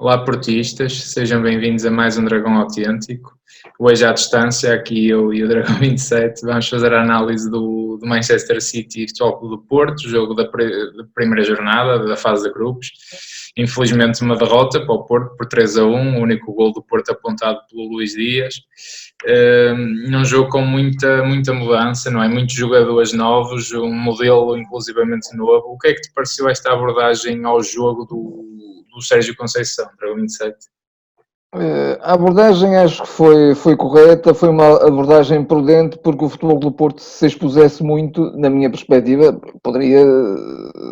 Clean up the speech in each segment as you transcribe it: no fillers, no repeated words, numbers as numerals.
Olá, portistas, sejam bem-vindos a mais um Dragão Autêntico. Hoje, à distância, aqui eu e o Dragão 27, vamos fazer a análise do Manchester City e Futebol Clube do Porto, jogo da primeira jornada, da fase de grupos. Infelizmente, uma derrota para o Porto por 3-1, o único gol do Porto apontado pelo Luís Dias. Num jogo com muita mudança, não é? Muitos jogadores novos, um modelo inclusivamente novo. O que é que te pareceu esta abordagem ao jogo do Sérgio Conceição, Dragão 27? A abordagem acho que foi correta, foi uma abordagem prudente, porque o Futebol do Porto, se expusesse muito, na minha perspectiva, poderia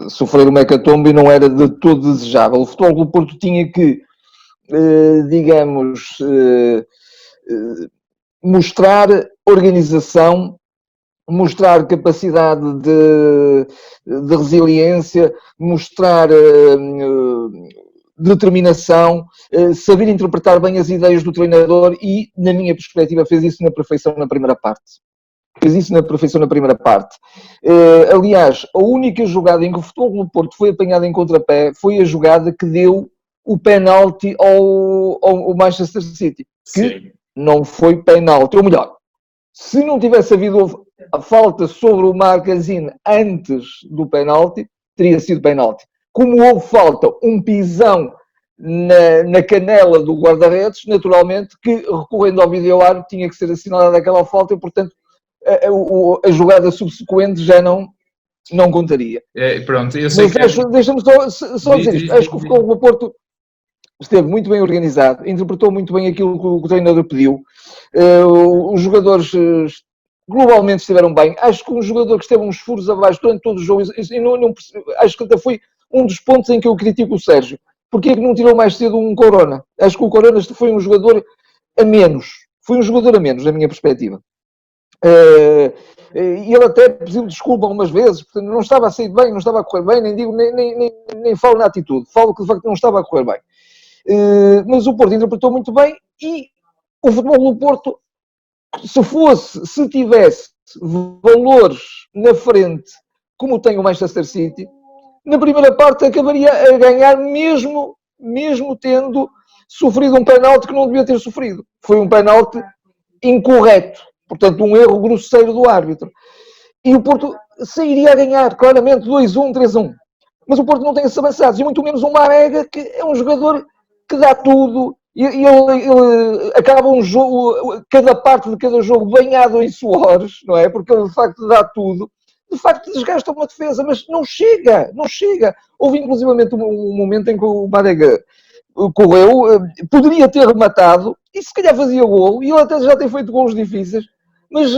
sofrer uma hecatombe e não era de todo desejável. O Futebol do Porto tinha que, digamos, mostrar organização, mostrar capacidade de resiliência, mostrar determinação, saber interpretar bem as ideias do treinador e, na minha perspectiva, fez isso na perfeição na primeira parte. Aliás, a única jogada em que o Futebol do Porto foi apanhado em contrapé foi a jogada que deu o penalti ao Manchester City, que Sim. Não foi penalti, ou melhor, se não tivesse havido a falta sobre o Marquezine antes do penalti, teria sido penalti. Como houve falta, um pisão na canela do guarda-redes, naturalmente que, recorrendo ao vídeo-árbitro, tinha que ser assinalada aquela falta e, portanto, a jogada subsequente já não contaria. Pronto, eu sei. Mas deixa-me só dizer isto. Acho que o Futebol do Porto esteve muito bem organizado, interpretou muito bem aquilo que o treinador pediu. Os jogadores globalmente estiveram bem. Acho que um jogador que esteve uns furos abaixo durante todo o jogo, acho que até foi um dos pontos em que eu critico o Sérgio. Porquê é que não tirou mais cedo um Corona? Acho que o Corona foi um jogador a menos. Foi um jogador a menos, na minha perspectiva. E ele até pediu desculpa algumas vezes, porque não estava a sair bem, não estava a correr bem, nem falo na atitude, falo que de facto não estava a correr bem. Mas o Porto interpretou muito bem e o Futebol do Porto, se tivesse valores na frente, como tem o Manchester City, na primeira parte acabaria a ganhar mesmo tendo sofrido um penalti que não devia ter sofrido. Foi um penalti incorreto, portanto um erro grosseiro do árbitro. E o Porto sairia a ganhar claramente 2-1, 3-1. Mas o Porto não tem esses avançados, e muito menos um Marega, que é um jogador que dá tudo, e ele acaba um jogo, cada parte de cada jogo banhado em suores, não é? Porque ele de facto dá tudo. De facto desgasta uma defesa, mas não chega. Houve inclusivamente um momento em que o Marega correu, poderia ter rematado, e se calhar fazia gol, e ele até já tem feito golos difíceis, mas,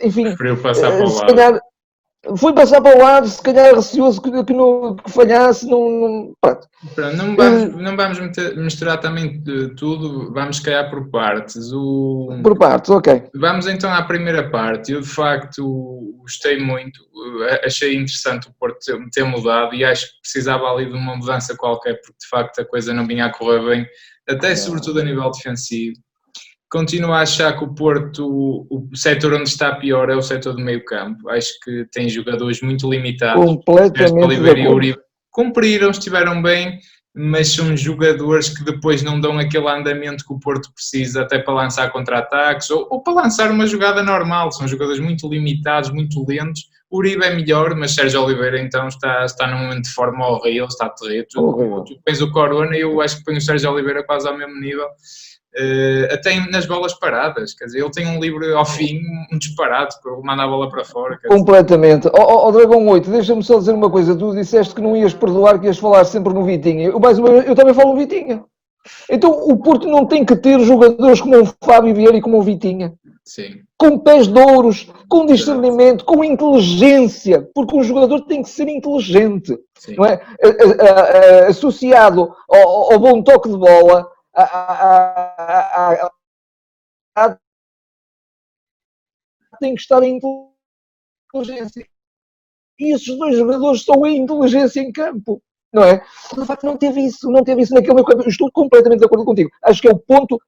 enfim, preferiu passar para o lado. Calhar, foi passar para o lado, se calhar receoso que falhasse, pronto. Não vamos misturar também tudo, vamos se calhar por partes. Por partes, ok. Vamos então à primeira parte. Eu de facto gostei muito, achei interessante o Porto ter mudado e acho que precisava ali de uma mudança qualquer, porque de facto a coisa não vinha a correr bem, até sobretudo a nível defensivo. Continuo a achar que o Porto, o setor onde está pior é o setor do meio campo. Acho que tem jogadores muito limitados. Completamente Oliveira e Uribe cumpriram, estiveram bem, mas são jogadores que depois não dão aquele andamento que o Porto precisa até para lançar contra-ataques ou para lançar uma jogada normal. São jogadores muito limitados, muito lentos. O Uribe é melhor, mas Sérgio Oliveira então está num momento de forma horrível, está terrível. Tu pões o Corona e eu acho que põe o Sérgio Oliveira quase ao mesmo nível. Até nas bolas paradas, quer dizer, ele tem um livre ao fim, um disparate, que manda a bola para fora. Completamente. Dragão 8, deixa-me só dizer uma coisa, tu disseste que não ias perdoar, que ias falar sempre no Vitinha, eu também falo no Vitinha. Então o Porto não tem que ter jogadores como o Fábio Vieira e como o Vitinha. Sim. Com pés de ouros, com discernimento, com inteligência, porque um jogador tem que ser inteligente, Sim. Não é? Associado ao bom toque de bola, tem que estar em inteligência. E esses dois jogadores são a inteligência em campo, não é? De facto, não teve isso naquele meio campo. Estou completamente de acordo contigo. Acho que é o ponto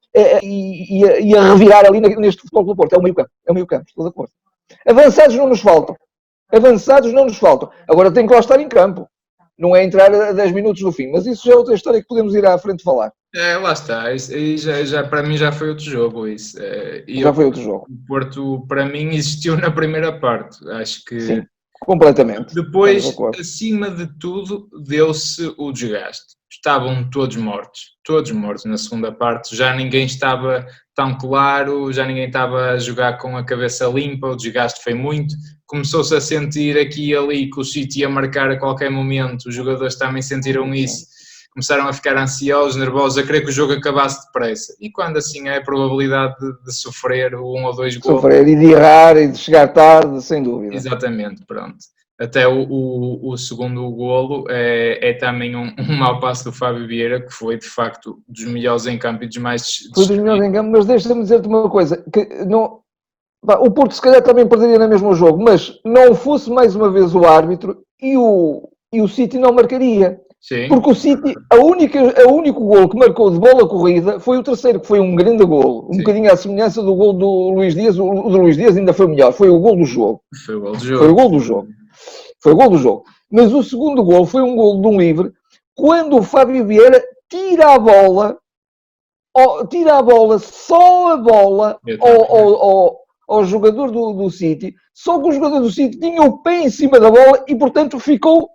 e a revirar ali neste Futebol do Porto. É o meio campo. Estou de acordo. Avançados não nos faltam. Agora tem que lá estar em campo. não é entrar a 10 minutos do fim. Mas isso já é outra história que podemos ir à frente falar. Lá está, isso, já, para mim já foi outro jogo isso. Já foi outro jogo. O Porto, para mim, existiu na primeira parte, acho que... Sim, completamente. Depois, acima de tudo, deu-se o desgaste. Estavam todos mortos na segunda parte, já ninguém estava tão claro, já ninguém estava a jogar com a cabeça limpa, o desgaste foi muito, começou-se a sentir aqui e ali que o City ia marcar a qualquer momento, os jogadores também sentiram isso, começaram a ficar ansiosos, nervosos, a querer que o jogo acabasse depressa, e quando assim é a probabilidade de sofrer 1 ou 2 gols. Sofrer e de errar e de chegar tarde, sem dúvida. Exatamente, pronto. Até o segundo golo é também um mau passo do Fábio Vieira, que foi de facto dos melhores em campo e dos mais... Foi dos melhores em campo, mas deixa-me dizer-te uma coisa, que não, o Porto se calhar também perderia no mesmo jogo, mas não fosse mais uma vez o árbitro e o City não marcaria. Sim. Porque o City, o único golo que marcou de bola corrida foi o terceiro, que foi um grande golo, um bocadinho à semelhança do golo do Luís Dias. O do Luís Dias ainda foi melhor, foi o golo do jogo. Foi o golo do jogo. Mas o segundo golo foi um golo de um livre, quando o Fábio Vieira tira a bola, só a bola ao jogador do City, só que o jogador do City tinha o pé em cima da bola e, portanto, ficou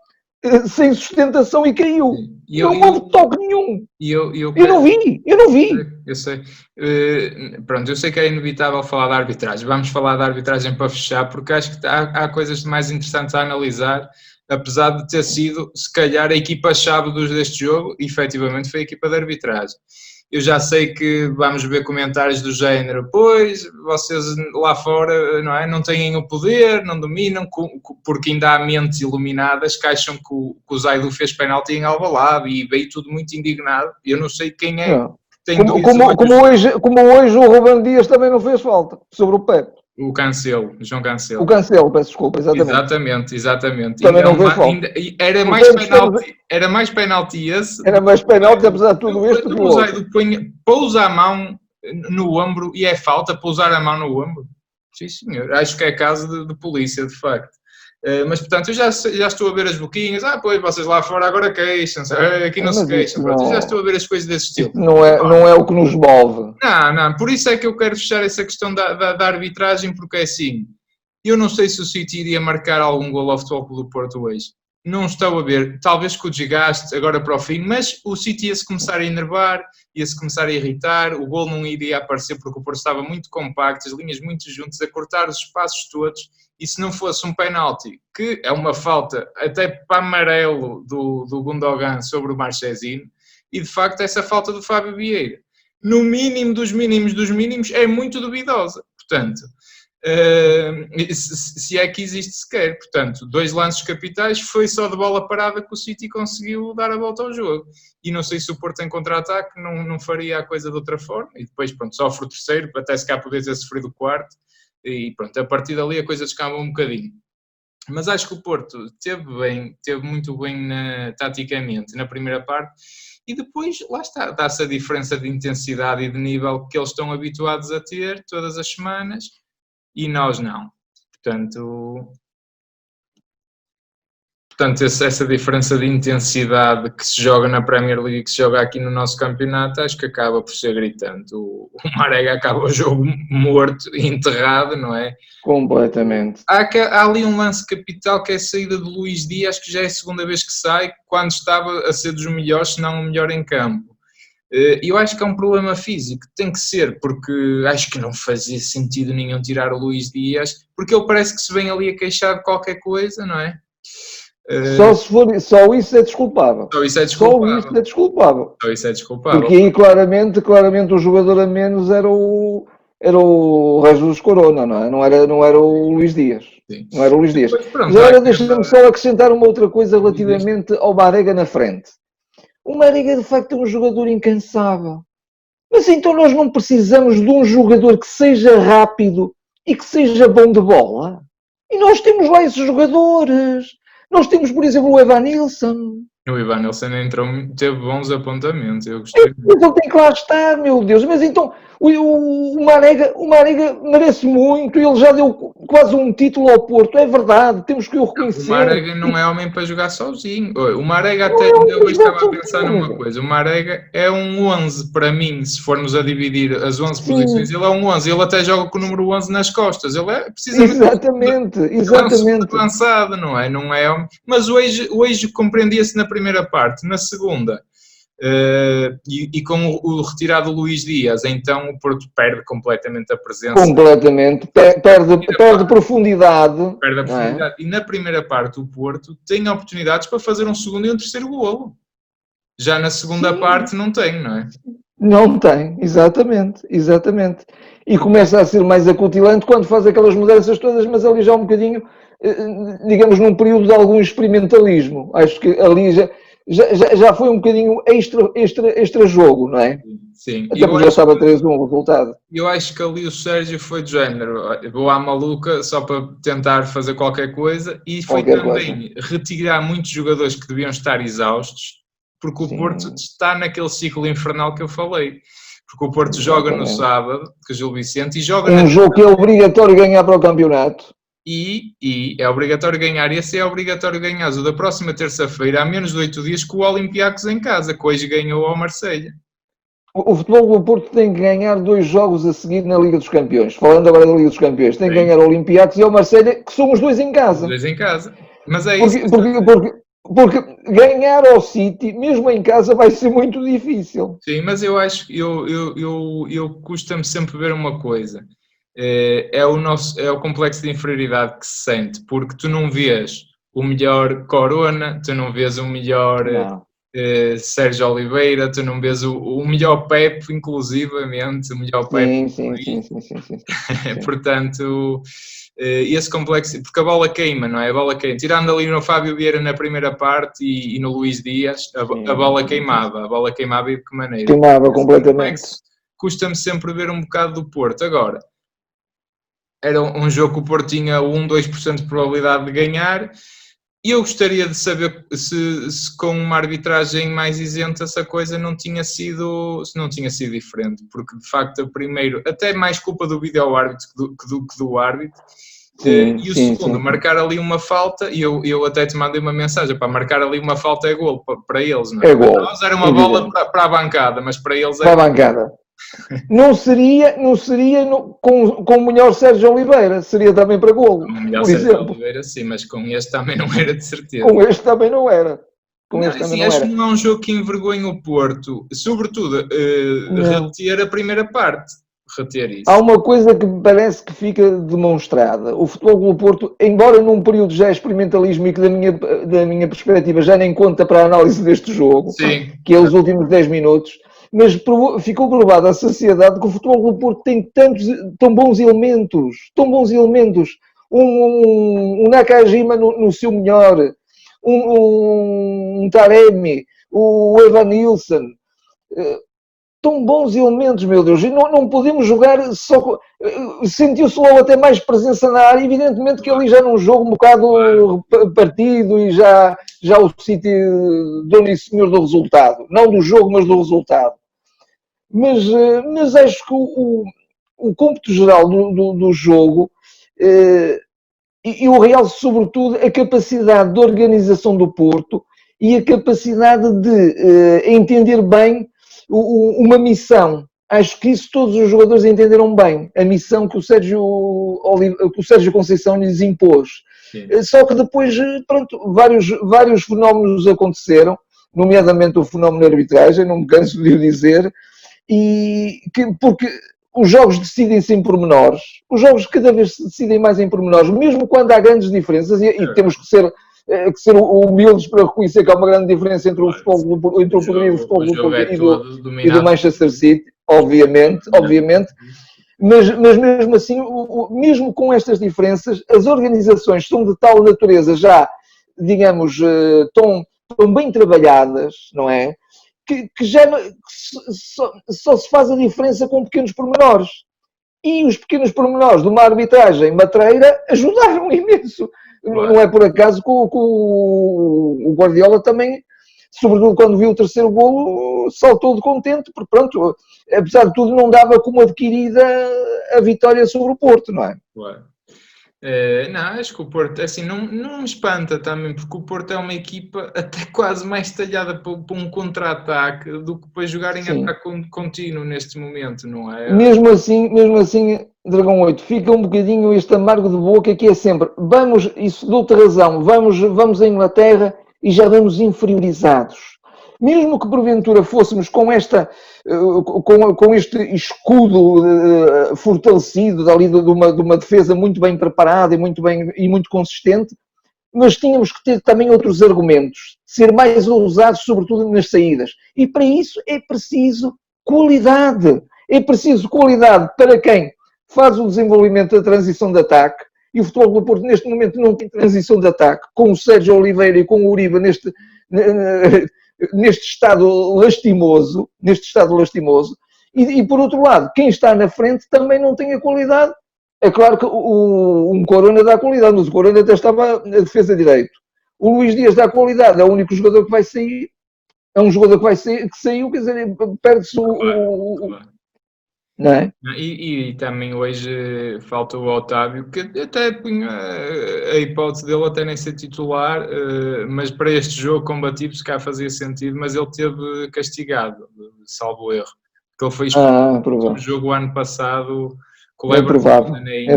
sem sustentação e caiu. Não houve toque nenhum. Eu não vi. Eu sei. Pronto, eu sei que é inevitável falar da arbitragem. Vamos falar da arbitragem para fechar, porque acho que há coisas mais interessantes a analisar, apesar de ter sido, se calhar, a equipa-chave deste jogo, e efetivamente foi a equipa de arbitragem. Eu já sei que vamos ver comentários do género, pois, vocês lá fora não têm o poder, não dominam, porque ainda há mentes iluminadas que acham que o Zaidu fez penalti em Alvalade e veio tudo muito indignado. Eu não sei quem é que tem como hoje o Ruben Dias também não fez falta sobre o Pepe. O Cancelo, João Cancelo. O Cancelo, peço desculpa, exatamente. Exatamente. Também não fez falta. Era mais penalti esse. Era mais penalti, apesar de tudo isto. O Zaidu pousa a mão no ombro e é falta pousar a mão no ombro? Sim, senhor. Acho que é caso de polícia, de facto. Mas, portanto, eu já estou a ver as boquinhas. Pois, vocês lá fora agora queixam-se. Aqui não se queixam. Eu já estou a ver as coisas desse estilo. Não é o que nos move. Não. Por isso é que eu quero fechar essa questão da arbitragem, porque é assim. Eu não sei se o City iria marcar algum gol ao Futebol Clube do Porto hoje. Não estou a ver. Talvez com o desgaste agora para o fim, mas o City ia-se começar a enervar, ia-se começar a irritar, o gol não iria aparecer porque o Porto estava muito compacto, as linhas muito juntas, a cortar os espaços todos. E se não fosse um penalti, que é uma falta até para amarelo do Gundogan sobre o Marchesino, e de facto essa falta do Fábio Vieira, no mínimo dos mínimos, é muito duvidosa. Portanto, se é que existe sequer. Portanto, 2 lances capitais, foi só de bola parada que o City conseguiu dar a volta ao jogo. E não sei se o Porto em contra-ataque não faria a coisa de outra forma. E depois, pronto, sofre o terceiro, até se cá poder ter sofrido o quarto. E pronto, a partir dali a coisa descamba um bocadinho. Mas acho que o Porto teve muito bem taticamente na primeira parte, e depois, lá está, dá-se a diferença de intensidade e de nível que eles estão habituados a ter todas as semanas, e nós não. Portanto, essa diferença de intensidade que se joga na Premier League e que se joga aqui no nosso campeonato, acho que acaba por ser gritante. O Marega acaba o jogo morto e enterrado, não é? Completamente. Há ali um lance capital que é a saída de Luís Dias, que já é a segunda vez que sai, quando estava a ser dos melhores, se não o melhor em campo. Eu acho que é um problema físico, tem que ser, porque acho que não fazia sentido nenhum tirar o Luís Dias, porque ele parece que se vem ali a queixar de qualquer coisa, não é? Só isso é desculpável. Só isso é desculpável. Porque aí claramente o jogador a menos era o Jesus Corona, não é? Não era o Luís Dias. Sim. Não era o Luís Dias. Mas agora deixa-me só acrescentar uma outra coisa relativamente ao Marega na frente. O Marega de facto é um jogador incansável. Mas então nós não precisamos de um jogador que seja rápido e que seja bom de bola? E nós temos lá esses jogadores. Nós temos, por exemplo, o Evanilson. O Evanilson teve bons apontamentos. Eu gostei. Mas ele tem que lá estar, meu Deus. Mas então, o Marega merece muito. Ele quase um título ao Porto, é verdade, temos que o reconhecer. O Marega não é homem para jogar sozinho. O Marega até ainda hoje estava a pensar numa coisa. O Marega é um 11 para mim, se formos a dividir as 11 posições, ele é um 11. Ele até joga com o número 11 nas costas. Ele é precisamente exatamente. avançado, não é? Não é homem. Mas hoje compreendia-se na primeira parte. Na segunda, e com o retirado Luís Dias, então o Porto perde completamente a presença. Completamente, perde profundidade. Perde a profundidade. E na primeira parte o Porto tem oportunidades para fazer um segundo e um terceiro golo. Já na segunda parte não tem, não é? Não tem, exatamente. E começa a ser mais acutilante quando faz aquelas mudanças todas, mas ali já um bocadinho, digamos, num período de algum experimentalismo. Acho que ali já foi um bocadinho extra jogo, não é? Sim. Até porque já estava 3-1 o resultado. Eu acho que ali o Sérgio foi de género, vou à maluca só para tentar fazer qualquer coisa, e foi também retirar muitos jogadores que deviam estar exaustos, porque o Porto está naquele ciclo infernal que eu falei. Porque o Porto joga no sábado, com o Gil Vicente, e joga... Um jogo que é obrigatório ganhar para o campeonato. E é obrigatório ganhar. Esse é obrigatório ganhar. O da próxima terça-feira, há menos de 8 dias, com o Olympiacos em casa, que hoje ganhou ao Marselha. O Futebol do Porto tem que ganhar 2 jogos a seguir na Liga dos Campeões. Falando agora da Liga dos Campeões, tem que ganhar o Olympiacos e o Marselha, que são os 2 em casa. Os 2 em casa. Mas é isso. Porque ganhar ao City, mesmo em casa, vai ser muito difícil. Sim, mas eu acho que eu custa-me sempre ver uma coisa. É o complexo de inferioridade que se sente, porque tu não vês o melhor Corona, tu não vês o melhor Sérgio Oliveira, tu não vês o melhor Pepe, inclusivamente, o melhor Pepe. Sim. Portanto, esse complexo, porque a bola queima, não é? A bola queima. Tirando ali no Fábio Vieira na primeira parte e no Luís Dias, a bola queimava. A bola queimava e de que maneira? Queimava completamente. Custa-me sempre ver um bocado do Porto. Agora, era um jogo que o Porto tinha 1-2% de probabilidade de ganhar, e eu gostaria de saber se com uma arbitragem mais isenta essa coisa não tinha sido diferente, porque de facto primeiro, até mais culpa do vídeo-árbitro que do árbitro. E o segundo, marcar ali uma falta, e eu até te mandei uma mensagem, para marcar ali uma falta é golo para eles, não é? É golo. Nós era uma bola para a bancada, mas para eles é para a bancada. Não seria com o melhor Sérgio Oliveira, seria também para golo. Com o melhor Sérgio Oliveira, sim, mas com este também não era de certeza. Com este também não era. Acho que não é um jogo que envergonha o Porto, sobretudo reter a primeira parte. Reter isso. Há uma coisa que me parece que fica demonstrada. O Futebol do Porto, embora num período já experimentalismo e que da minha perspectiva já nem conta para a análise deste jogo, que é os últimos 10 minutos, mas ficou provado à sociedade que o Futebol do Porto tem tão bons elementos. Um Nakajima no seu melhor, um Taremi, o Evanilson, tão bons elementos, meu Deus, e não podemos jogar só... Sentiu-se logo até mais presença na área, evidentemente que ali já num jogo um bocado partido e já o City deu-lhe senhor do resultado, não do jogo, mas do resultado. Mas acho que o cômputo geral do jogo, e o real sobretudo a capacidade de organização do Porto e a capacidade de entender bem uma missão. Acho que isso todos os jogadores entenderam bem, a missão que o Sérgio Conceição lhes impôs. Sim. Só que depois, pronto, vários fenómenos aconteceram, nomeadamente o fenómeno da arbitragem, não me canso de o dizer, porque os jogos decidem-se em pormenores, os jogos cada vez se decidem mais em pormenores, mesmo quando há grandes diferenças, e temos que ser humildes para reconhecer que há uma grande diferença entre o futebol, entre o poderio do futebol do Porto e do Manchester City, obviamente, mas mesmo assim, mesmo com estas diferenças, as organizações são de tal natureza já, digamos, tão bem trabalhadas, não é? Que já só se faz a diferença com pequenos pormenores. E os pequenos pormenores de uma arbitragem matreira ajudaram imenso. Não é por acaso que o Guardiola também, sobretudo quando viu o terceiro golo, saltou de contente, porque pronto, apesar de tudo não dava como adquirida a vitória sobre o Porto, não é? Não, acho que o Porto, assim, não me espanta também, porque o Porto é uma equipa até quase mais talhada para um contra-ataque do que para jogar em ataque contínuo neste momento, não é? Mesmo assim, Dragão 8, fica um bocadinho este amargo de boca que é sempre, vamos, isso dou-te razão, vamos à Inglaterra e já vamos inferiorizados. Mesmo que porventura fôssemos com este escudo fortalecido dali de uma defesa muito bem preparada e muito consistente, mas tínhamos que ter também outros argumentos, ser mais ousados, sobretudo nas saídas. E para isso é preciso qualidade. É preciso qualidade para quem faz o desenvolvimento da transição de ataque. E o Futebol do Porto, neste momento, não tem transição de ataque. Com o Sérgio Oliveira e com o Uribe neste estado lastimoso. E, por outro lado, quem está na frente também não tem a qualidade. É claro que um Corona dá qualidade, mas o Corona até estava na defesa direito. O Luís Dias dá qualidade, é o único jogador que vai sair. É um jogador que saiu, quer dizer, perde-se não é? E também hoje falta o Otávio, que até punha a hipótese dele até nem ser titular, mas para este jogo combativo se cá fazia sentido, mas ele teve castigado, salvo erro. Porque ele foi expulso no jogo ano passado. É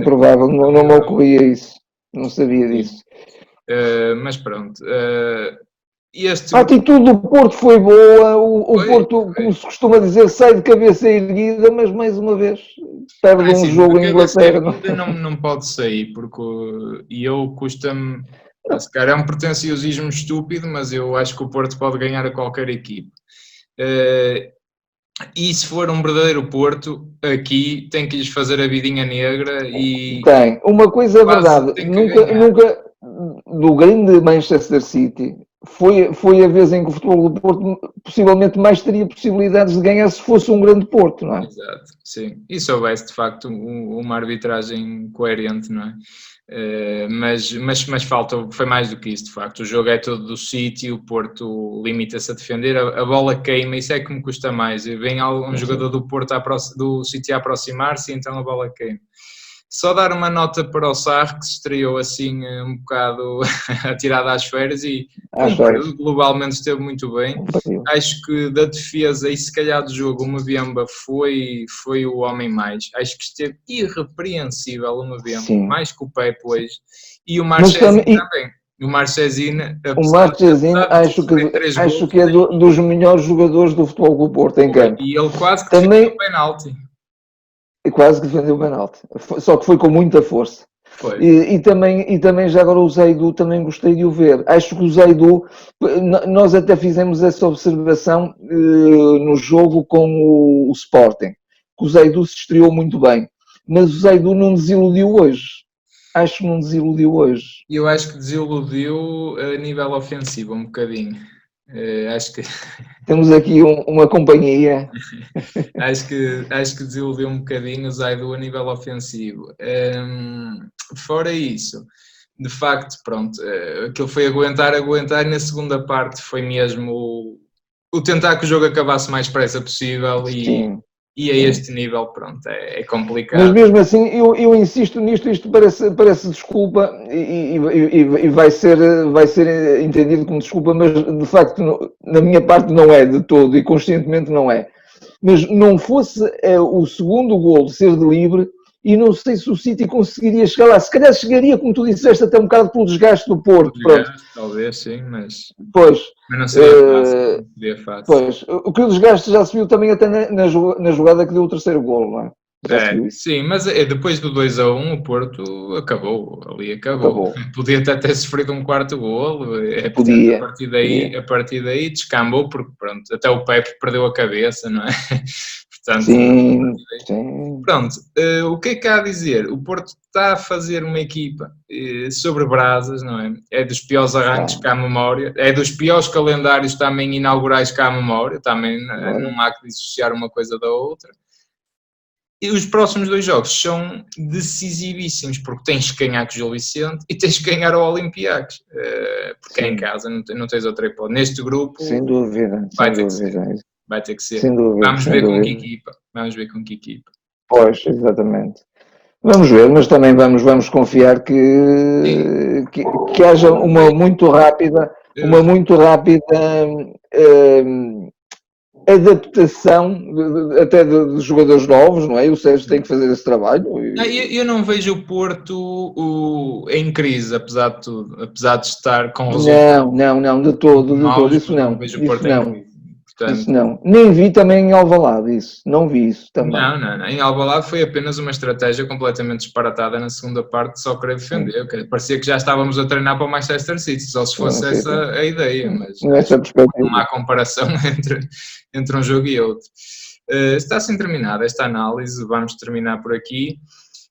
provável, não me ocorria isso, não sabia disso. Mas pronto. A atitude do Porto foi boa, o Porto, como se costuma dizer, sai de cabeça erguida, mas mais uma vez perde um jogo em Inglaterra. Não pode sair, porque eu custa-me, se calhar é um pretenciosismo estúpido, mas eu acho que o Porto pode ganhar a qualquer equipe. E se for um verdadeiro Porto, aqui tem que lhes fazer a vidinha negra e... Tem. Uma coisa é verdade, nunca do grande Manchester City foi a vez em que o Futebol do Porto possivelmente mais teria possibilidades de ganhar se fosse um grande Porto, não é? Exato, sim. E se houvesse de facto uma arbitragem coerente, não é? Mas falta, foi mais do que isso, de facto. O jogo é todo do City, o Porto limita-se a defender, a bola queima, isso é que me custa mais. Vem um jogador do Porto do City a aproximar-se e então a bola queima. Só dar uma nota para o Sarr, que se estreou assim um bocado atirado às férias e globalmente esteve muito bem. Acho que da defesa e se calhar do jogo o Mbemba foi o homem mais. Acho que esteve irrepreensível o Mbemba, mais que o Pepe hoje. E o Marchesino também. O Marchesino acho que é dos melhores jogadores do Futebol do Porto em campo. E ele quase que defendeu o penalti. Quase que defendeu o penalti, só que foi com muita força. E também já agora o Zaidu também gostei de o ver. Acho que o Zaidu, nós até fizemos essa observação no jogo com o Sporting, que o Zaidu se estreou muito bem, mas o Zaidu não desiludiu hoje. Acho que não desiludiu hoje. Eu acho que desiludiu a nível ofensivo um bocadinho. Acho que temos aqui uma companhia. acho que desiludiu um bocadinho o Zaidu a nível ofensivo. Fora isso, de facto, pronto, aquilo foi aguentar e na segunda parte foi mesmo o tentar que o jogo acabasse o mais depressa possível e a este nível, pronto, é complicado. Mas mesmo assim, eu insisto nisto, isto parece desculpa e vai ser entendido como desculpa, mas de facto, na minha parte não é de todo e conscientemente não é. Mas não fosse o segundo golo ser de livre, e não sei se o City conseguiria chegar lá. Se calhar chegaria, como tu disseste, até um bocado pelo desgaste do Porto. Talvez, sim, mas não seria fácil. Pois, o que o desgaste já se viu também até na jogada que deu o terceiro golo, não é? Sim, mas depois do 2-1 o Porto acabou. Podia até ter sofrido um quarto golo. A partir daí descambou, porque pronto, até o Pepe perdeu a cabeça, não é? Portanto, sim. Pronto, o que é que há a dizer? O Porto está a fazer uma equipa sobre brasas, não é? É dos piores arranques cá à memória, é dos piores calendários também inaugurais cá à memória, também não há que dissociar uma coisa da outra. E os próximos 2 jogos são decisivíssimos, porque tens que ganhar com o Gil Vicente e tens que ganhar ao Olympiacos, porque é em casa, não tens outra hipótese. Neste grupo, sem dúvida, vai ter que ser. Sem dúvida, Vamos ver com que equipa. Pois, exatamente. Vamos ver, mas também vamos confiar que haja uma muito rápida adaptação até de jogadores novos, não é? O Sérgio tem que fazer esse trabalho. Eu não vejo o Porto em crise, apesar de tudo, apesar de estar com resultados. Não, de todo, isso não. Vejo o Porto em crise. Portanto, isso não. Nem vi também em Alvalade isso. Não vi isso também. Não. Em Alvalade foi apenas uma estratégia completamente disparatada na segunda parte de só querer defender. Parecia que já estávamos a treinar para o Manchester City, só se fosse essa a ideia, mas nessa perspectiva. Não há comparação entre um jogo e outro. Está assim terminada esta análise, vamos terminar por aqui.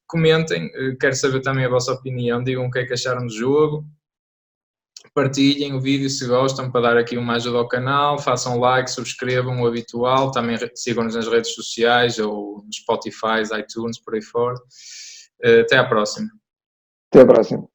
Comentem, quero saber também a vossa opinião, digam o que é que acharam do jogo. Partilhem o vídeo se gostam para dar aqui uma ajuda ao canal, façam like, subscrevam o habitual, também sigam-nos nas redes sociais ou no Spotify, iTunes, por aí fora. Até à próxima. Até à próxima.